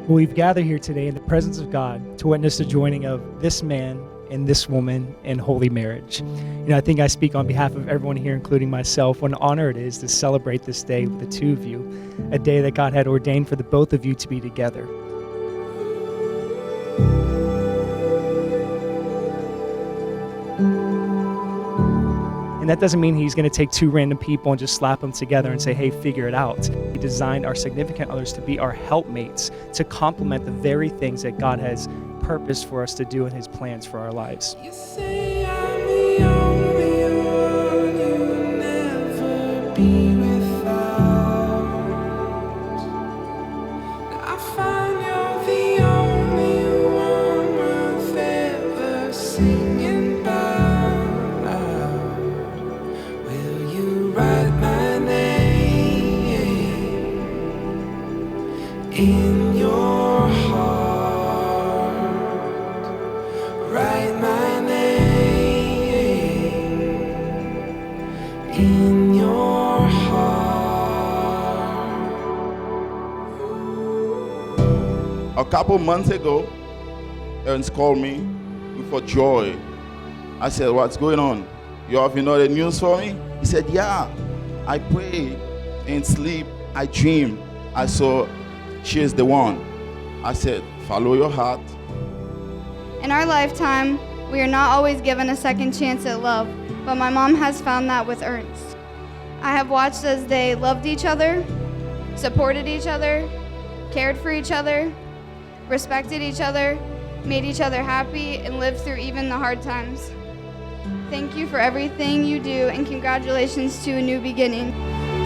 Well, we've gathered here today in the presence of God to witness the joining of this man and this woman in holy marriage. I think I speak on behalf of everyone here, including myself, what an honor it is to celebrate this day with the two of you, a day that God had ordained for the both of you to be together. And that doesn't mean he's going to take two random people and just slap them together and say, hey, figure it out. He designed our significant others to be our helpmates, to complement the very things that God has purposed for us to do in his plans for our lives. You say I'm the only one you'll never be without. I found you're the only one worth ever singing about. Will you write my name in your heart? Write my name in your heart. A couple months ago, Ernst called me for joy. I said, what's going on? You have the news for me? He said, yeah. I pray and sleep. I dream. I saw she is the one. I said, follow your heart. In our lifetime, we are not always given a second chance at love, but my mom has found that with Ernst. I have watched as they loved each other, supported each other, cared for each other, respected each other, made each other happy, and lived through even the hard times. Thank you for everything you do, and congratulations to a new beginning.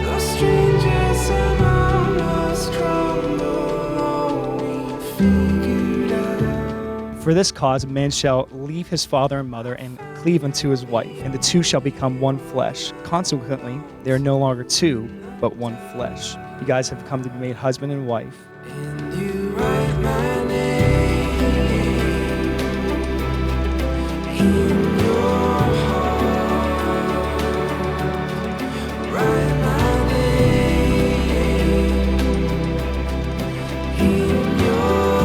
The strangers around us crumble, all we figured out. For this cause, a man shall leave his father and mother and cleave unto his wife, and the two shall become one flesh. Consequently, they are no longer two, but one flesh. You guys have come to be made husband and wife. And you write my name in your heart. Write my name in your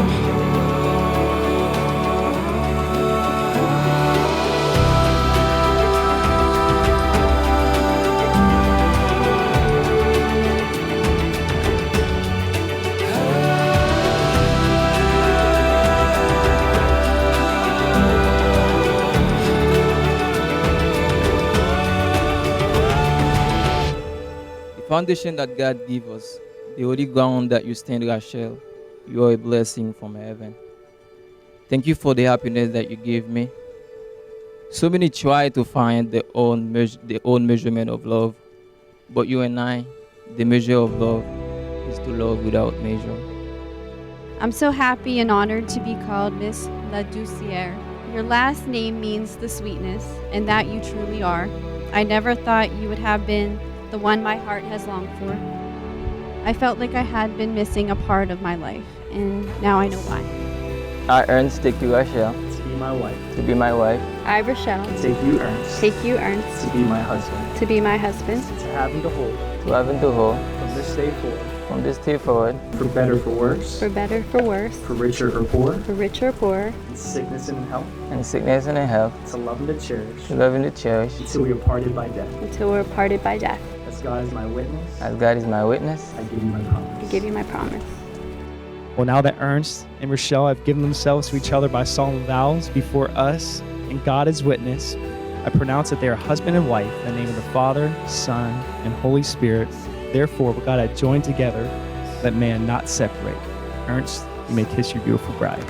The foundation that God gave us, the holy ground that you stand, Rachele, you are a blessing from heaven. Thank you for the happiness that you gave me. So many try to find their own measurement of love, but you and I, the measure of love is to love without measure. I'm so happy and honored to be called Miss La Doucière. Your last name means the sweetness, and that you truly are. I never thought you would have been the one my heart has longed for. I felt like I had been missing a part of my life, and now I know why. I, Ernst, take you, Rachele, To be my wife. to be my wife. I, Rachele, Take you, Ernst. take you, Ernst, To be my husband. to be my husband, To have and to hold. To have and to hold, From this day forward. from this day forward, For better, for worse. for better, for worse, For richer or poor. for richer or poorer, In sickness and in health. in sickness and in health, To love and to cherish. to love and to cherish, Until we are parted by death. until we're parted by death. As God is my witness, as God is my witness. I give you my promise. I give you my promise. Well, now that Ernst and Rachele have given themselves to each other by solemn vows before us and God as witness, I pronounce that they are husband and wife in the name of the Father, Son, and Holy Spirit. Therefore, what God had joined together, let man not separate. Ernst, you may kiss your beautiful bride.